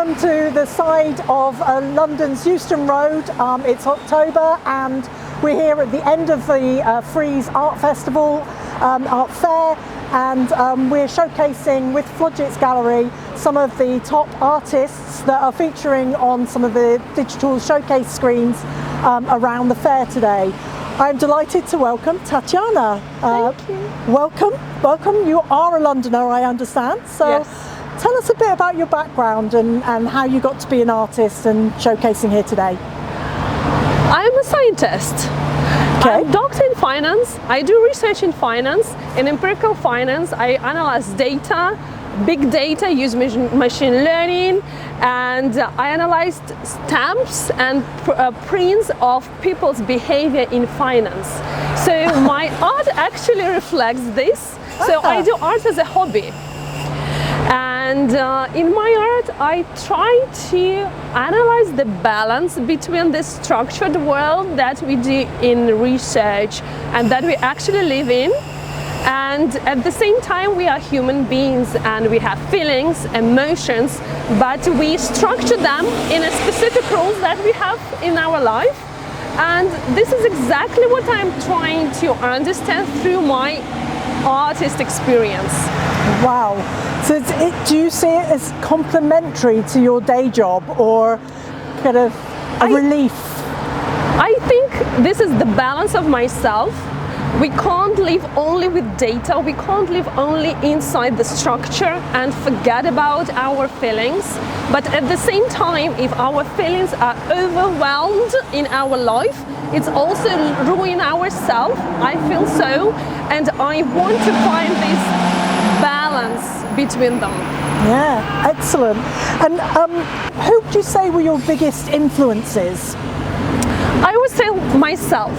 come to the side of London's Euston Road. It's October and we're here at the end of the Frieze Art Festival, Art Fair, and we're showcasing with Plogix Gallery some of the top artists that are featuring on some of the digital showcase screens around the fair today. I'm delighted to welcome Tatiana. Thank you. Welcome. You are a Londoner, I understand. So yes. Tell us a bit about your background and how you got to be an artist and showcasing here today. I'm a scientist. Okay. I'm a doctor in finance. I do research in finance. In empirical finance, I analyze data, big data, use machine learning, and I analyzed stamps and prints of people's behavior in finance. So my art actually reflects this. So I do art as a hobby. And in my art, I try to analyze the balance between the structured world that we do in research and that we actually live in. And at the same time, we are human beings and we have feelings, emotions, but we structure them in a specific rules that we have in our life. And this is exactly what I'm trying to understand through my artist experience. Wow. So do you see it as complementary to your day job or kind of a relief? I think this is the balance of myself. We can't live only with data, we can't live only inside the structure and forget about our feelings. But at the same time, if our feelings are overwhelmed in our life, it's also ruin ourselves, I feel so, and I want to find this balance between them. Yeah, excellent. And who would you say were your biggest influences? I would say myself.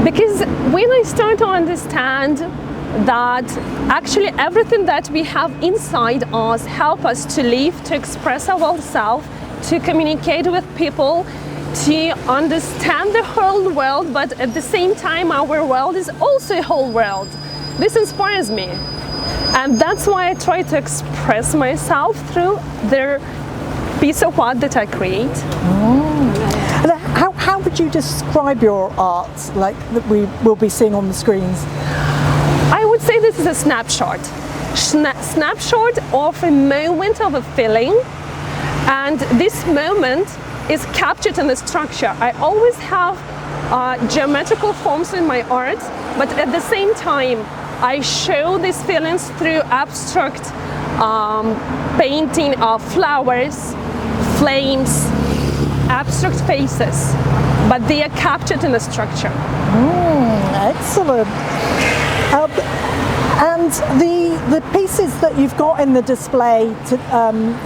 Because when I start to understand that actually everything that we have inside us help us to live, to express ourselves, to communicate with people, to understand the whole world, but at the same time our world is also a whole world. This inspires me. And that's why I try to express myself through the piece of art that I create. And how would you describe your art, like that we will be seeing on the screens? I would say this is a snapshot. Snapshot of a moment of a feeling, and this moment is captured in the structure. I always have geometrical forms in my art, but at the same time I show these feelings through abstract painting of flowers, flames, abstract faces, but they are captured in the structure. Excellent. And the pieces that you've got in the display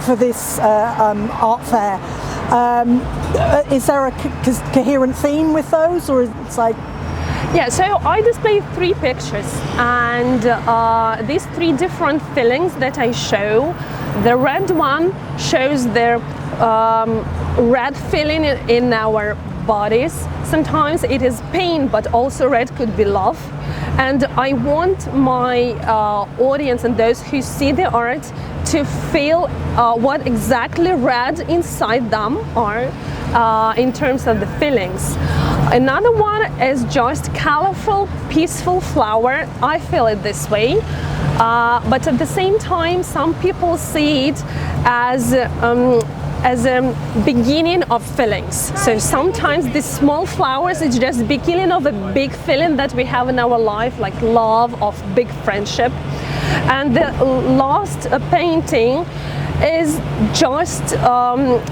for this art fair, is there a coherent theme with those, or is it like? Yeah, so I display 3 pictures, and these 3 different feelings that I show. The red one shows the red feeling in our bodies. Sometimes it is pain, but also red could be love. And I want my audience and those who see the art to feel what exactly red inside them are in terms of the feelings. Another one is just colorful, peaceful flower. I feel it this way. But at the same time, some people see it as a beginning of feelings. So sometimes these small flowers is just beginning of a big feeling that we have in our life, like love, of big friendship. And the last painting is just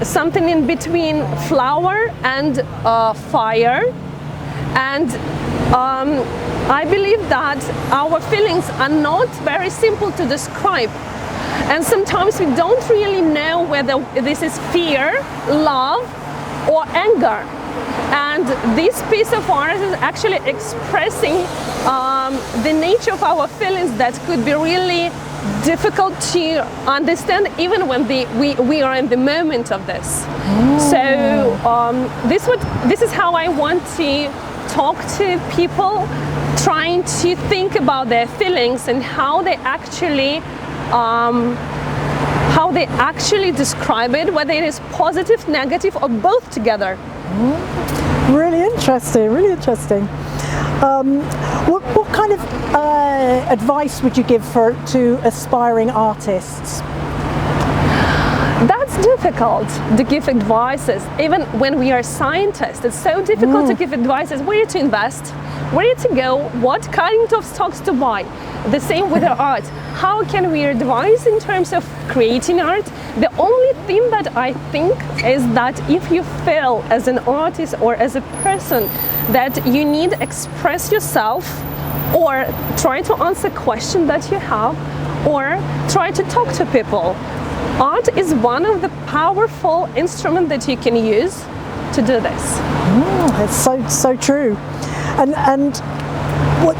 something in between flower and fire. And I believe that our feelings are not very simple to describe. And sometimes we don't really know whether this is fear, love, or anger. And this piece of art is actually expressing the nature of our feelings that could be really difficult to understand even when we are in the moment of this. So this is how I want to talk to people, trying to think about their feelings and how they actually how they actually describe it, whether it is positive, negative, or both together. Really interesting, really interesting. What kind of advice would you give to aspiring artists? That's difficult to give advices. Even when we are scientists, it's so difficult to give advices where to invest, where to go, what kind of stocks to buy. The same with our art. How can we advise in terms of creating art? The only thing that I think is that if you feel as an artist or as a person that you need to express yourself, or try to answer a question that you have, or try to talk to people, art is one of the powerful instruments that you can use to do this. It's so true. And what,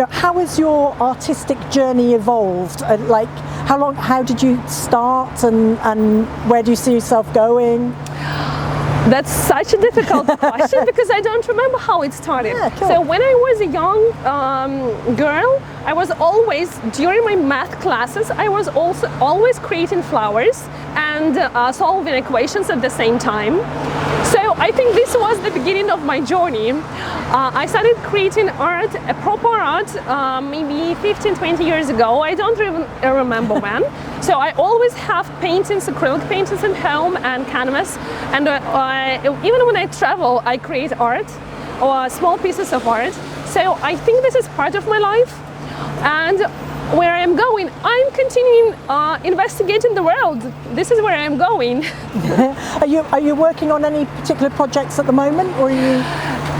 how has your artistic journey evolved? Like, how did you start, and where do you see yourself going? That's such a difficult question because I don't remember how it started. Yeah, cool. So when I was a young girl, I was always, during my math classes, I was also always creating flowers and solving equations at the same time. So I think this was the beginning of my journey. I started creating art, a proper art, maybe 15-20 years ago. I don't even remember when. So I always have paintings, acrylic paintings at home and canvas. And even when I travel, I create art or small pieces of art. So I think this is part of my life. And where I'm going, I'm continuing investigating the world. This is where I'm going. Are you working on any particular projects at the moment, or are you?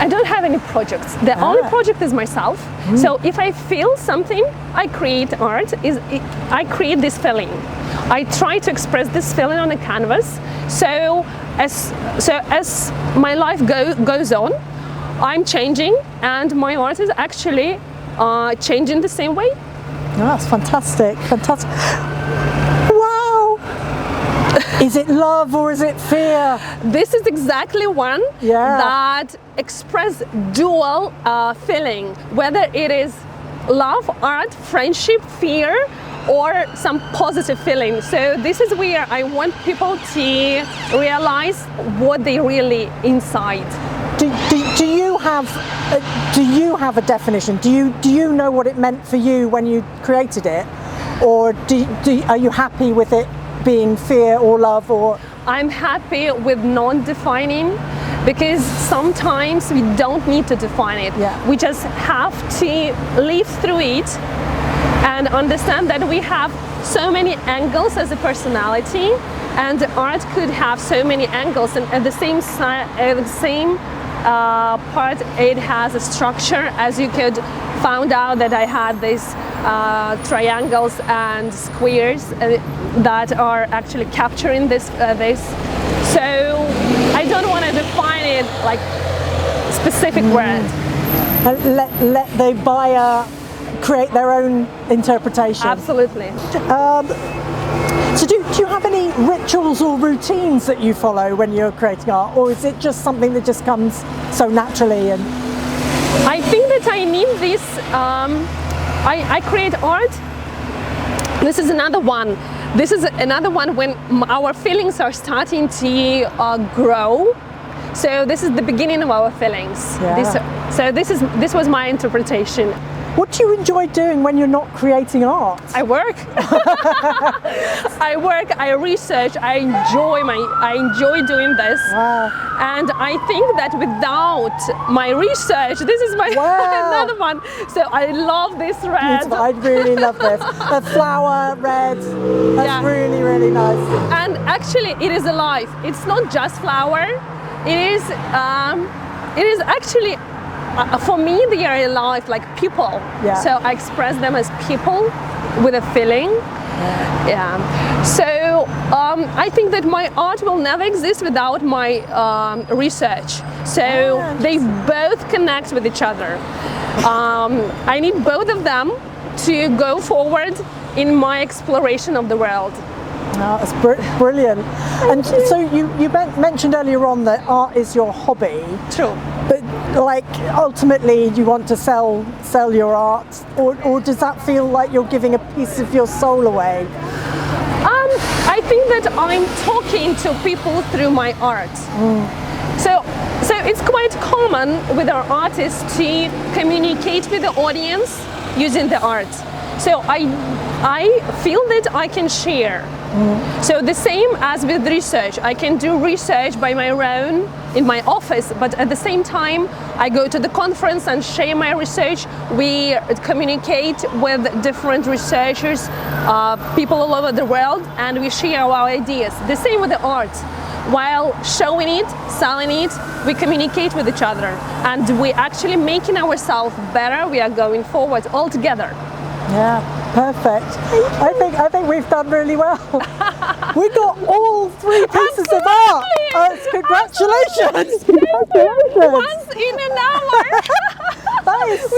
I don't have any projects. The only project is myself. So if I feel something, I create art. I create this feeling. I try to express this feeling on a canvas. So as my life goes on, I'm changing, and my art is actually changing the same way. Oh, that's fantastic, fantastic. Wow! Is it love or is it fear? This is exactly one that express dual feeling, whether it is love, art, friendship, fear, or some positive feeling. So this is where I want people to realize what they really inside. Do you have a definition? Do you know what it meant for you when you created it, or are you happy with it being fear or love? Or I'm happy with non-defining, because sometimes we don't need to define it. We just have to live through it and understand that we have so many angles as a personality, and art could have so many angles, and at the same part it has a structure, as you could found out that I had these triangles and squares that are actually capturing this. So I don't want to define it like specific word. Let the buyer create their own interpretation. Absolutely. So do you have any rituals or routines that you follow when you're creating art, or is it just something that just comes so naturally? And I think that I need this. I create art. This is another one. This is another one when our feelings are starting to grow. So this is the beginning of our feelings. This was my interpretation. What do you enjoy doing when you're not creating art? I work. I work, I research, I enjoy doing this. Wow. And I think that without my research, this is my another one. So I love this red. Beautiful. I really love this. A flower red. That's really, really nice. And actually it is alive. It's not just flower. It is actually for me, they are alive, like people. So I express them as people with a feeling. So I think that my art will never exist without my research. So they both connect with each other. I need both of them to go forward in my exploration of the world. Oh, that's brilliant. And so you mentioned earlier on that art is your hobby. True. But like ultimately you want to sell your art, or does that feel like you're giving a piece of your soul away? I think that I'm talking to people through my art. So it's quite common with our artists to communicate with the audience using the art. So I feel that I can share. So the same as with research, I can do research by my own in my office, but at the same time I go to the conference and share my research. We communicate with different researchers, people all over the world, and we share our ideas. The same with the art. While showing it, selling it, we communicate with each other, and we're actually making ourselves better. We are going forward all together. Yeah, perfect. I think we've done really well. We got all 3 pieces of art. Congratulations! Congratulations! Once in an hour. That is